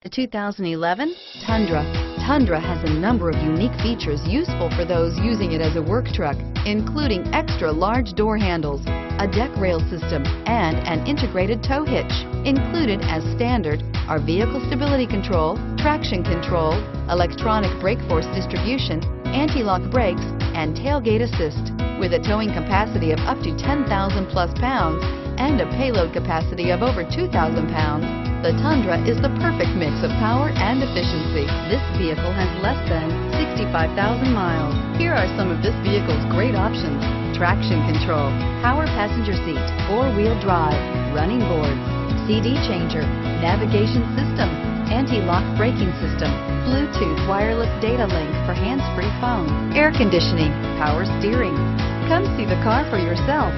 The 2011 Tundra. Tundra has a number of unique features useful for those using it as a work truck, including extra large door handles, a deck rail system, and an integrated tow hitch. Included as standard are vehicle stability control, traction control, electronic brake force distribution, anti-lock brakes, and tailgate assist. With a towing capacity of up to 10,000 plus pounds and a payload capacity of over 2,000 pounds, the Tundra is the perfect mix of power and efficiency. This vehicle has less than 65,000 miles. Here are some of this vehicle's great options: traction control, power passenger seat, four-wheel drive, running boards, CD changer, navigation system, anti-lock braking system, Bluetooth wireless data link for hands-free phone, air conditioning, power steering. Come see the car for yourself.